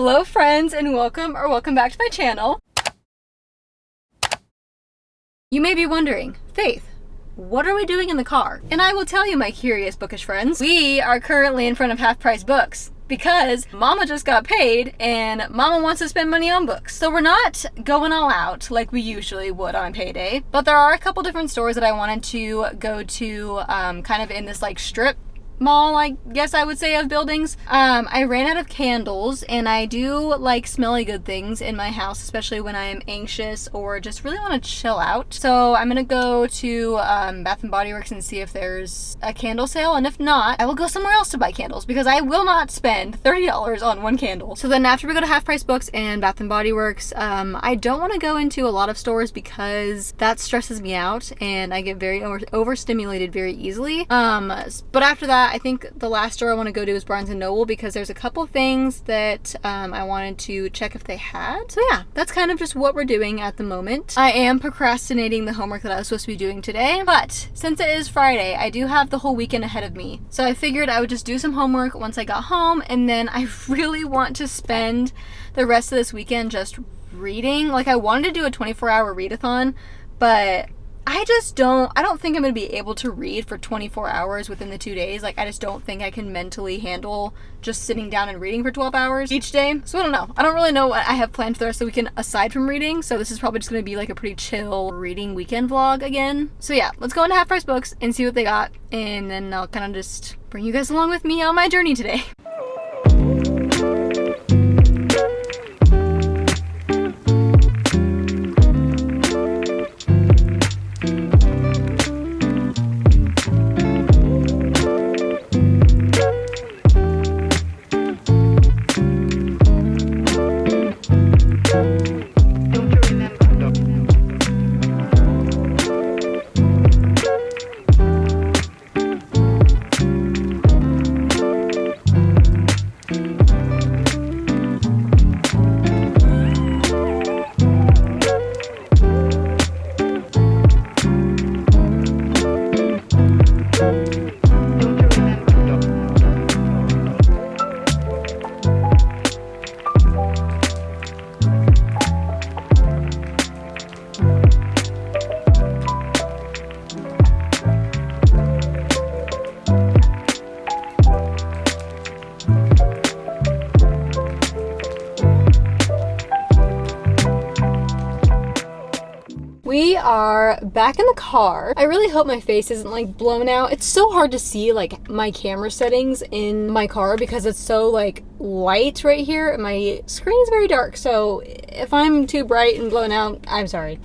Hello friends and welcome back to my channel. You may be wondering, Faith, what are we doing in the car? And I will tell you, my curious bookish friends, we are currently in front of Half Price Books because Mama just got paid and Mama wants to spend money on books. So we're not going all out like we usually would on payday, but there are a couple different stores that I wanted to go to kind of in this like strip mall, I guess I would say, of buildings. I ran out of candles, and I do like smelly good things in my house, especially when I am anxious or just really want to chill out. So I'm gonna go to Bath and Body Works and see if there's a candle sale, and if not, I will go somewhere else to buy candles because I will not spend $30 on one candle. So then after we go to Half Price Books and Bath and Body Works, I don't want to go into a lot of stores because that stresses me out and I get very overstimulated very easily. But after that, I think the last store I want to go to is Barnes & Noble because there's a couple things that I wanted to check if they had. So yeah, that's kind of just what we're doing at the moment. I am procrastinating the homework that I was supposed to be doing today, but since it is Friday, I do have the whole weekend ahead of me. So I figured I would just do some homework once I got home, and then I really want to spend the rest of this weekend just reading. Like, I wanted to do a 24-hour readathon, but I don't think I'm going to be able to read for 24 hours within the 2 days. Like, I just don't think I can mentally handle just sitting down and reading for 12 hours each day. So I don't know. I don't really know what I have planned for the rest of the weekend aside from reading. So this is probably just going to be like a pretty chill reading weekend vlog again. So yeah, let's go into Half Price Books and see what they got. And then I'll kind of just bring you guys along with me on my journey today. We are back in the car. I really hope my face isn't like blown out. It's so hard to see like my camera settings in my car because it's so like light right here. My screen is very dark, so if I'm too bright and blown out, I'm sorry.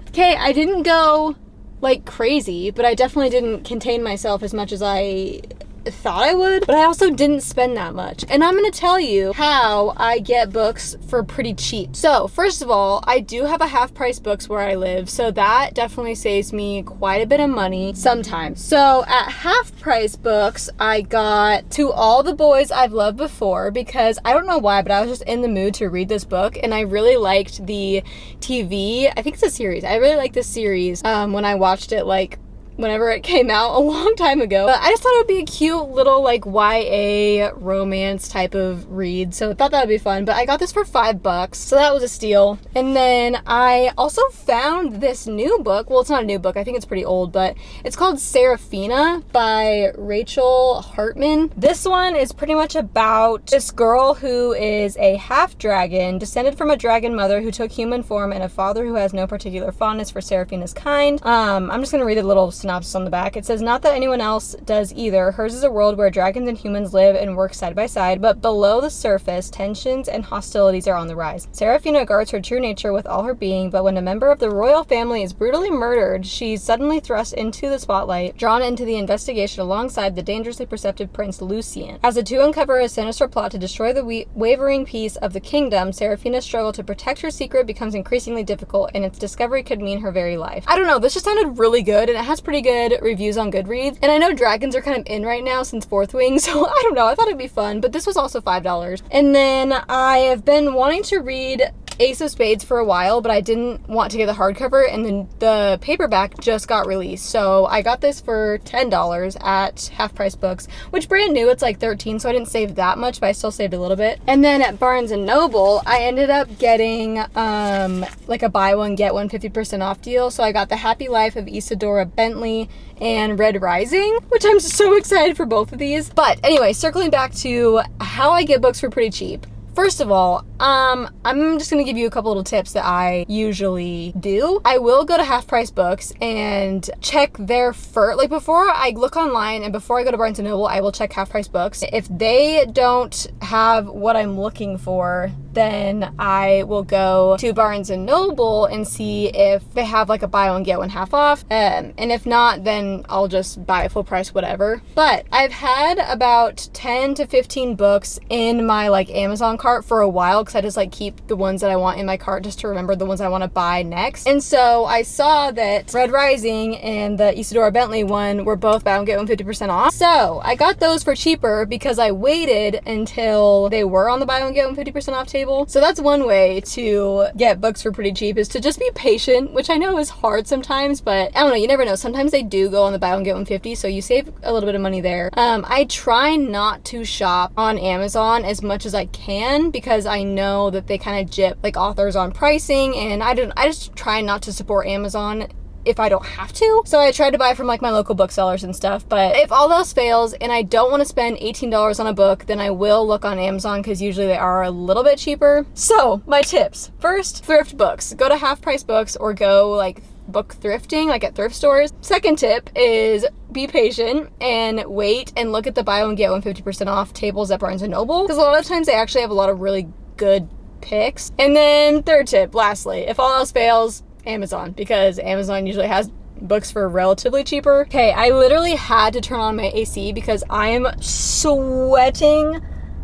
Okay, I didn't go like crazy, but I definitely didn't contain myself as much as I thought I would, but I also didn't spend that much. And I'm gonna tell you how I get books for pretty cheap. So first of all, I do have a Half Price Books where I live, so that definitely saves me quite a bit of money sometimes. So at Half Price Books, I got To All the Boys I've Loved Before because I don't know why, but I was just in the mood to read this book, and I really liked the TV. I think it's a series. I really liked this series when I watched it like whenever it came out a long time ago. But I just thought it would be a cute little like YA romance type of read, so I thought that would be fun. But I got this for $5, so that was a steal. And then I also found this new book. Well, it's not a new book, I think it's pretty old, but it's called Seraphina by Rachel Hartman. This one is pretty much about this girl who is a half dragon, descended from a dragon mother who took human form, and a father who has no particular fondness for Seraphina's kind. I'm just gonna read a little synopsis on the back. It says, not that anyone else does either. Hers is a world where dragons and humans live and work side by side, but below the surface, tensions and hostilities are on the rise. Seraphina guards her true nature with all her being, but when a member of the royal family is brutally murdered, she's suddenly thrust into the spotlight, drawn into the investigation alongside the dangerously perceptive Prince Lucien. As the two uncover a sinister plot to destroy the wavering peace of the kingdom, Seraphina's struggle to protect her secret becomes increasingly difficult, and its discovery could mean her very life. I don't know, this just sounded really good, and it has pretty good reviews on Goodreads. And I know dragons are kind of in right now since Fourth Wing, so I don't know, I thought it'd be fun, but this was also $5. And then I have been wanting to read Ace of Spades for a while, but I didn't want to get the hardcover, and then the paperback just got released. So I got this for $10 at Half Price Books, which brand new, it's like $13, so I didn't save that much, but I still saved a little bit. And then at Barnes & Noble, I ended up getting like a buy one, get one 50% off deal. So I got The Happy Life of Isadora Bentley and Red Rising, which I'm so excited for both of these. But anyway, circling back to how I get books for pretty cheap. First of all, I'm just gonna give you a couple little tips that I usually do. I will go to Half Price Books and check their like before I look online and before I go to Barnes & Noble, I will check Half Price Books. If they don't have what I'm looking for, then I will go to Barnes & Noble and see if they have like a buy one get one half off. And if not, then I'll just buy full price, whatever. But I've had about 10 to 15 books in my like Amazon cart for a while, because I just like keep the ones that I want in my cart just to remember the ones I want to buy next. And so I saw that Red Rising and the Isadora Bentley one were both buy one get one 50% off. So I got those for cheaper because I waited until they were on the buy one get one 50% off table. So that's one way to get books for pretty cheap, is to just be patient, which I know is hard sometimes, but I don't know, you never know. Sometimes they do go on the buy one get one 50, so you save a little bit of money there. I try not to shop on Amazon as much as I can because I know that they kind of gyp like authors on pricing, and I just try not to support Amazon if I don't have to. So I try to buy from like my local booksellers and stuff. But if all else fails and I don't want to spend $18 on a book, then I will look on Amazon because usually they are a little bit cheaper. So my tips: first, thrift books. Go to Half Price Books or go like book thrifting, like at thrift stores. Second tip is be patient and wait and look at the buy one get one 50% off tables at Barnes & Noble, because a lot of times they actually have a lot of really good picks. And then third tip, lastly, if all else fails, Amazon, because Amazon usually has books for relatively cheaper. Okay, I literally had to turn on my AC because I am sweating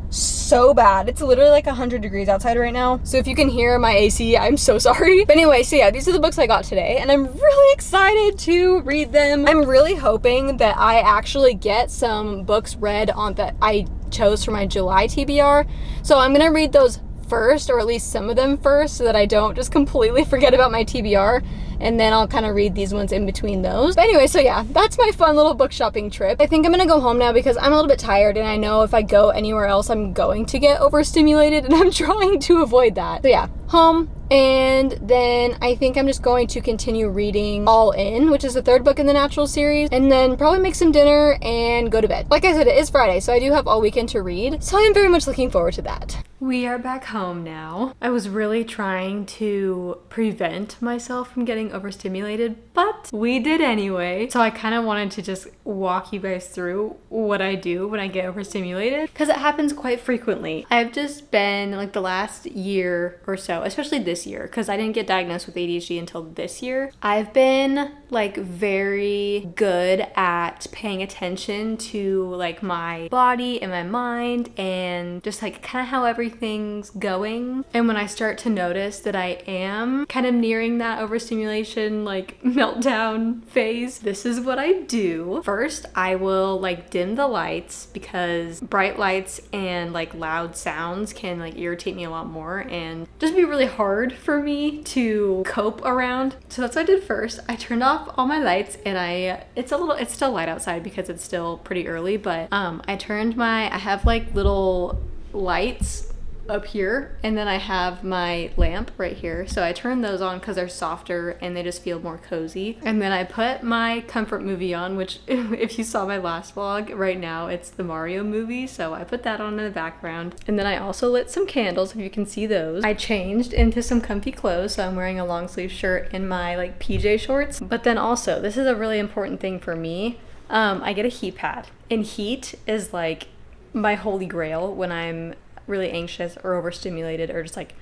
so bad. It's literally like 100 degrees outside right now. So if you can hear my AC, I'm so sorry. But anyway, so yeah, these are the books I got today, and I'm really excited to read them. I'm really hoping that I actually get some books read on that I chose for my July TBR. So I'm gonna read those first, or at least some of them first, so that I don't just completely forget about my TBR, and then I'll kind of read these ones in between those. But anyway, so yeah, that's my fun little book shopping trip. I think I'm gonna go home now because I'm a little bit tired, and I know if I go anywhere else I'm going to get overstimulated, and I'm trying to avoid that. So yeah, home. And then I think I'm just going to continue reading All In, which is the third book in the Natural series, and then probably make some dinner and go to bed. Like I said, it is Friday, so I do have all weekend to read, so I am very much looking forward to that. We are back home now. I was really trying to prevent myself from getting overstimulated, but we did anyway. So I kind of wanted to just walk you guys through what I do when I get overstimulated, because it happens quite frequently. I've just been like the last year or so, especially this year, because I didn't get diagnosed with ADHD until this year. I've been like very good at paying attention to like my body and my mind and just like kind of how everything's going. And when I start to notice that I am kind of nearing that overstimulation like meltdown phase, this is what I do. First, I will like dim the lights, because bright lights and like loud sounds can like irritate me a lot more and just be really hard for me to cope around. So that's what I did first. I turned off all my lights, and it's still light outside because it's still pretty early, but I have like little lights up here, and then I have my lamp right here, so I turn those on because they're softer and they just feel more cozy. And then I put my comfort movie on, which if you saw my last vlog, right now it's the Mario movie, so I put that on in the background. And then I also lit some candles, if you can see those. I changed into some comfy clothes, so I'm wearing a long sleeve shirt and my like PJ shorts. But then also, this is a really important thing for me, I get a heat pad, and heat is like my holy grail when I'm really anxious or overstimulated or just like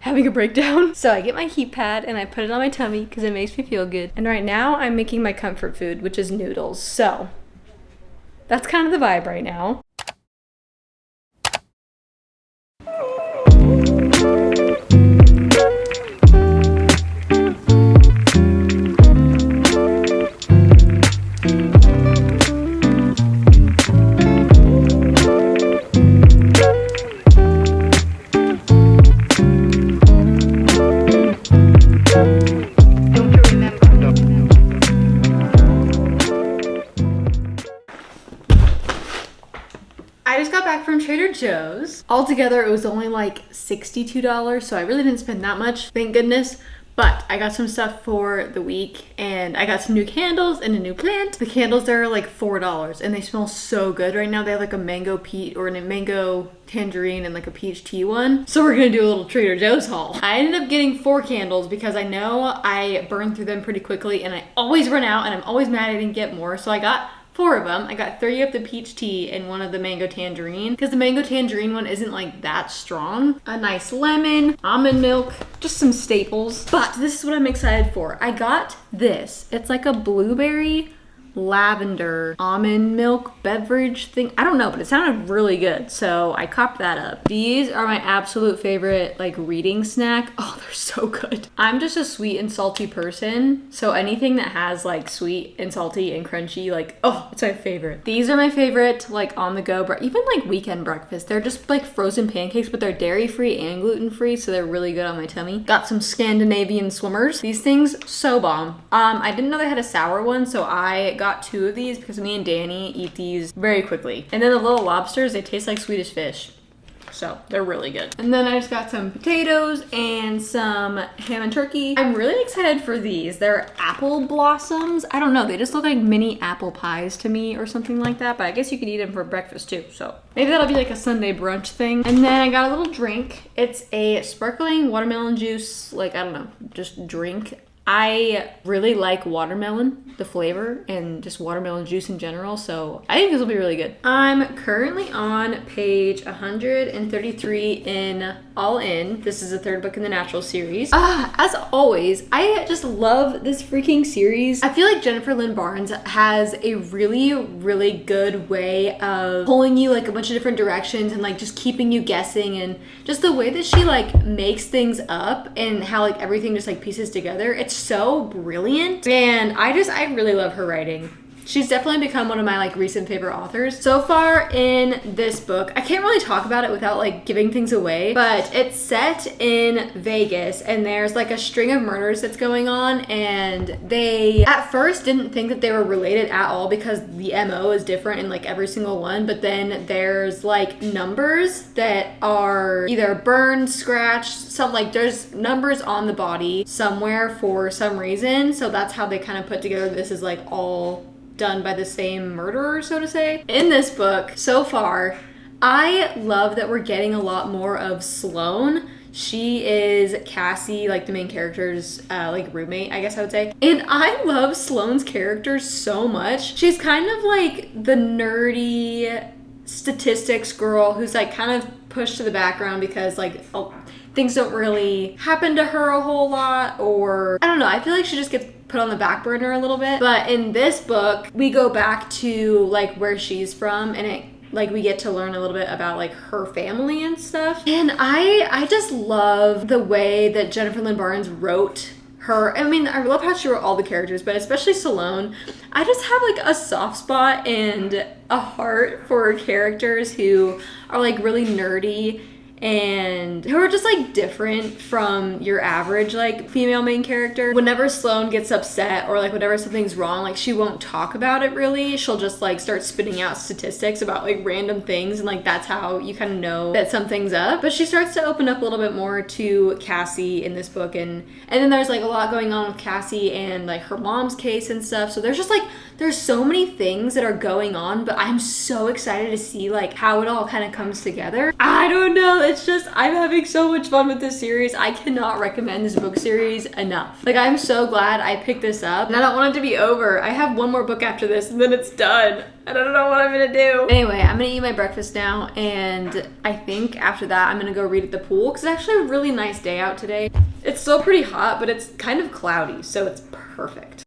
having a breakdown. So I get my heat pad and I put it on my tummy because it makes me feel good. And right now I'm making my comfort food, which is noodles. So that's kind of the vibe right now. Joe's. Altogether, it was only like $62, so I really didn't spend that much, thank goodness. But I got some stuff for the week, and I got some new candles and a new plant. The candles are like $4, and they smell so good right now. They have like a mango peach or a mango tangerine and like a peach tea one. So we're gonna do a little Trader Joe's haul. I ended up getting 4 candles because I know I burn through them pretty quickly, and I always run out, and I'm always mad I didn't get more. So I got 4 of them. I got 3 of the peach tea and 1 of the mango tangerine because the mango tangerine one isn't like that strong. A nice lemon, almond milk, just some staples. But this is what I'm excited for. I got this. It's like a blueberry lavender almond milk beverage thing. I don't know, but it sounded really good, so I copped that up. These are my absolute favorite like reading snack. Oh, they're so good. I'm just a sweet and salty person, so anything that has like sweet and salty and crunchy, like, oh, it's my favorite. These are my favorite like on the go, even like weekend breakfast. They're just like frozen pancakes, but they're dairy free and gluten free, so they're really good on my tummy. Got some Scandinavian swimmers. These things so bomb. I didn't know they had a sour one, so I got 2 of these because me and Danny eat these very quickly. And then the little lobsters, they taste like Swedish fish. So they're really good. And then I just got some potatoes and some ham and turkey. I'm really excited for these. They're apple blossoms. I don't know, they just look like mini apple pies to me or something like that, but I guess you could eat them for breakfast too. So maybe that'll be like a Sunday brunch thing. And then I got a little drink. It's a sparkling watermelon juice, like, I don't know, just drink. I really like watermelon, the flavor, and just watermelon juice in general, so I think this will be really good. I'm currently on page 133 in All In. This is the 3rd book in the Natural series. As always, I just love this freaking series. I feel like Jennifer Lynn Barnes has a really, really good way of pulling you like a bunch of different directions and like just keeping you guessing, and just the way that she like makes things up and how like everything just like pieces together. It's so brilliant, and I really love her writing. She's definitely become one of my like recent favorite authors. So far in this book, I can't really talk about it without like giving things away, but it's set in Vegas, and there's like a string of murders that's going on, and they at first didn't think that they were related at all because the MO is different in like every single one, but then there's like numbers that are either burned, scratched, some like there's numbers on the body somewhere for some reason, so that's how they kind of put together this is like all done by the same murderer, so to say. In this book, so far, I love that we're getting a lot more of Sloane. She is Cassie, like the main character's like roommate, I guess I would say. And I love Sloane's character so much. She's kind of like the nerdy statistics girl who's like kind of pushed to the background because like things don't really happen to her a whole lot, or I don't know, I feel like she just gets put on the back burner a little bit. But in this book, we go back to like where she's from, and it like we get to learn a little bit about like her family and stuff. And I just love the way that Jennifer Lynn Barnes wrote her. I mean, I love how she wrote all the characters, but especially Sloane. I just have like a soft spot and a heart for characters who are like really nerdy and who are just like different from your average like female main character. Whenever Sloane gets upset or like whenever something's wrong, like she won't talk about it really. She'll just like start spitting out statistics about like random things, and like that's how you kind of know that something's up. But she starts to open up a little bit more to Cassie in this book, and then there's like a lot going on with Cassie and like her mom's case and stuff. So there's just like there's so many things that are going on, but I'm so excited to see like how it all kind of comes together. I don't know, it's just I'm having so much fun with this series. I cannot recommend this book series enough. Like, I'm so glad I picked this up, and I don't want it to be over. I have one more book after this and then it's done. I don't know what I'm gonna do. Anyway, I'm gonna eat my breakfast now, and I think after that I'm gonna go read at the pool because it's actually a really nice day out today. It's still pretty hot, but it's kind of cloudy, so it's perfect.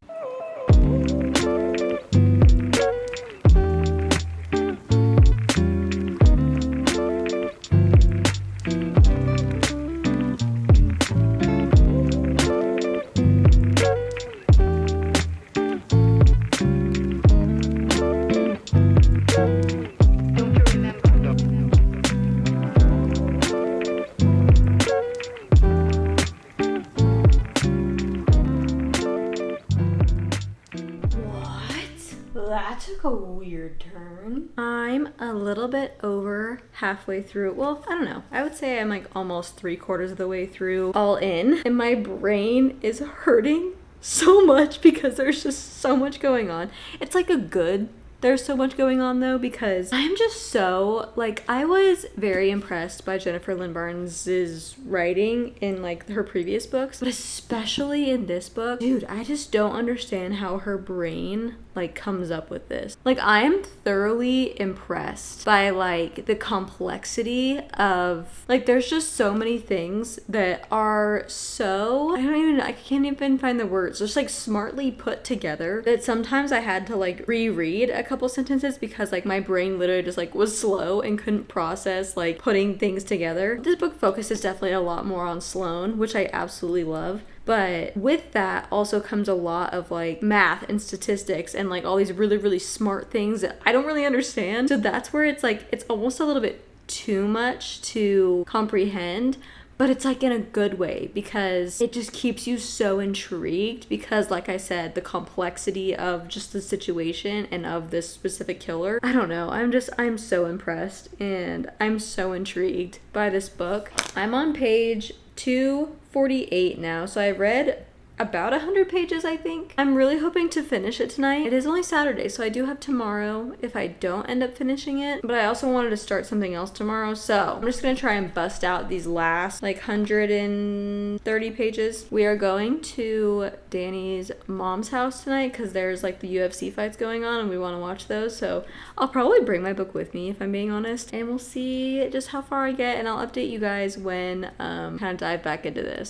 took a weird turn. I'm a little bit over halfway through. Well, I don't know. I would say I'm like almost 3/4 of the way through All In. And my brain is hurting so much because there's just so much going on. It's like a good there's so much going on though, because I'm just so, like, I was very impressed by Jennifer Lynn Barnes's writing in like her previous books, but especially in this book, dude, I just don't understand how her brain like comes up with this. Like, I'm thoroughly impressed by like the complexity of, like, there's just so many things that are so, I can't even find the words, just like smartly put together that sometimes I had to like reread a couple sentences because like my brain literally just like was slow and couldn't process like putting things together. This book focuses definitely a lot more on Sloane, which I absolutely love. But with that also comes a lot of like math and statistics and like all these really, really smart things that I don't really understand. So that's where it's like, it's almost a little bit too much to comprehend, but it's like in a good way because it just keeps you so intrigued because, like I said, the complexity of just the situation and of this specific killer. I don't know. I'm so impressed and I'm so intrigued by this book. I'm on page 248 now, so I read about 100 pages, I think. I'm really hoping to finish it tonight. It is only Saturday, so I do have tomorrow if I don't end up finishing it, but I also wanted to start something else tomorrow, so I'm just gonna try and bust out these last like 130 pages. We are going to Danny's mom's house tonight because there's like the UFC fights going on and we want to watch those, so I'll probably bring my book with me if I'm being honest, and we'll see just how far I get, and I'll update you guys when kind of dive back into this.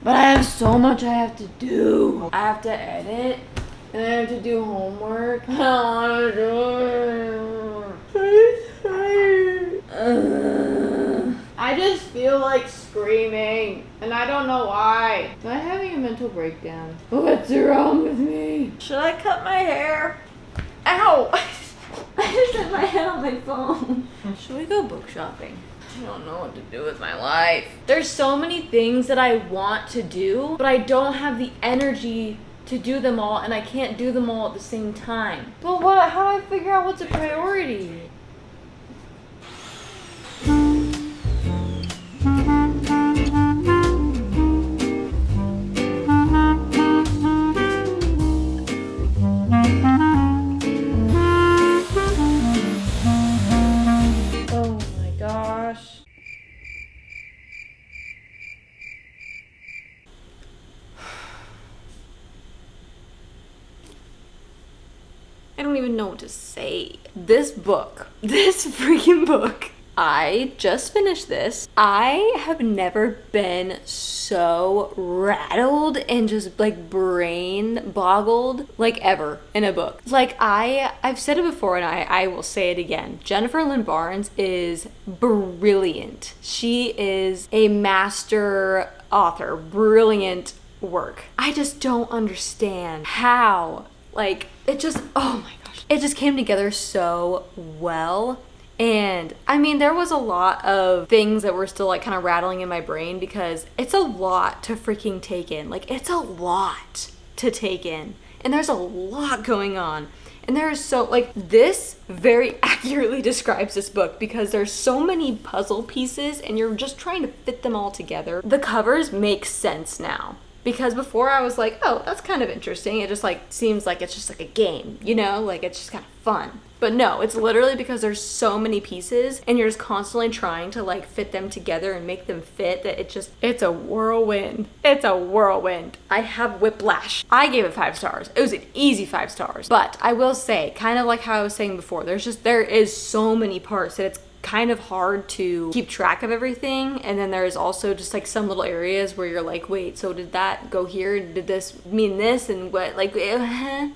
But I have so much I have to do. I have to edit, and I have to do homework. I don't want to do it. I'm tired. I just feel like screaming, and I don't know why. Am I having a mental breakdown? What's wrong with me? Should I cut my hair? Ow! I just hit my head on my phone. Should we go book shopping? I don't know what to do with my life. There's so many things that I want to do, but I don't have the energy to do them all, and I can't do them all at the same time. But how do I figure out what's a priority? I don't even know what to say. This freaking book, I just finished this. I have never been so rattled and just like brain boggled like ever in a book. Like I've said it before and I will say it again. Jennifer Lynn Barnes is brilliant. She is a master author, brilliant work. I just don't understand how, like, it just, oh my gosh, it just came together so well. And I mean, there was a lot of things that were still like kind of rattling in my brain because it's a lot to freaking take in. Like, it's a lot to take in. and there's a lot going on. And there is so, like, this very accurately describes this book because there's so many puzzle pieces and you're just trying to fit them all together. The covers make sense now. Because before I was like, oh, that's kind of interesting. It just like seems like it's just like a game, you know? Like it's just kind of fun. But no, it's literally because there's so many pieces and you're just constantly trying to like fit them together and make them fit that it's a whirlwind. It's a whirlwind. I have whiplash. I gave it 5 stars. It was an easy 5 stars. But I will say, kind of like how I was saying before, there is so many parts that it's kind of hard to keep track of everything, and then there's also just like some little areas where you're like, wait, so did that go here, did this mean this, and what, like,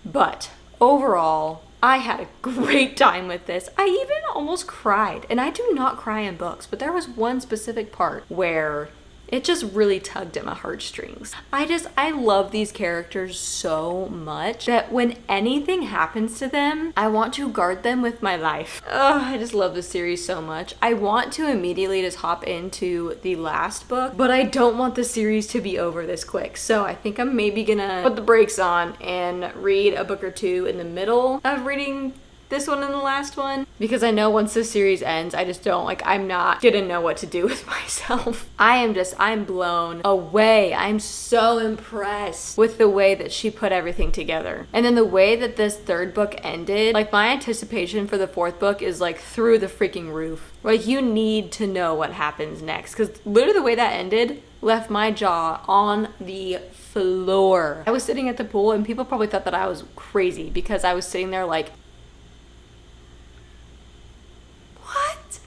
but overall I had a great time with this. I even almost cried, and I do not cry in books, but there was one specific part where it just really tugged at my heartstrings. I love these characters so much that when anything happens to them, I want to guard them with my life. Ugh, I just love this series so much. I want to immediately just hop into the last book, but I don't want the series to be over this quick. So I think I'm maybe gonna put the brakes on and read a book or two in the middle of reading this one and the last one, because I know once this series ends, I just don't, like, I'm not gonna know what to do with myself. I'm blown away. I'm so impressed with the way that she put everything together. And then the way that this 3rd book ended, like, my anticipation for the 4th book is like through the freaking roof. Like, you need to know what happens next, because literally the way that ended left my jaw on the floor. I was sitting at the pool and people probably thought that I was crazy because I was sitting there like,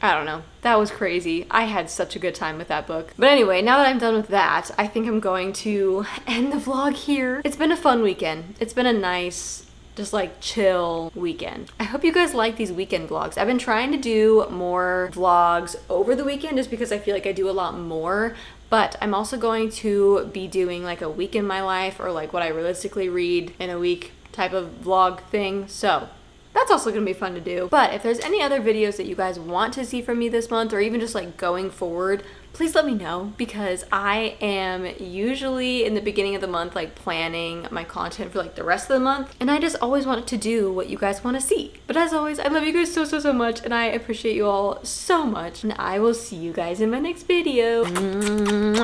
I don't know. That was crazy. I had such a good time with that book. But anyway, now that I'm done with that, I think I'm going to end the vlog here. It's been a fun weekend. It's been a nice, just like chill weekend. I hope you guys like these weekend vlogs. I've been trying to do more vlogs over the weekend just because I feel like I do a lot more. But I'm also going to be doing like a week in my life, or like what I realistically read in a week type of vlog thing. So that's also gonna be fun to do. But if there's any other videos that you guys want to see from me this month, or even just like going forward, please let me know, because I am usually in the beginning of the month like planning my content for like the rest of the month, and I just always want to do what you guys want to see. But as always, I love you guys so much, and I appreciate you all so much, and I will see you guys in my next video.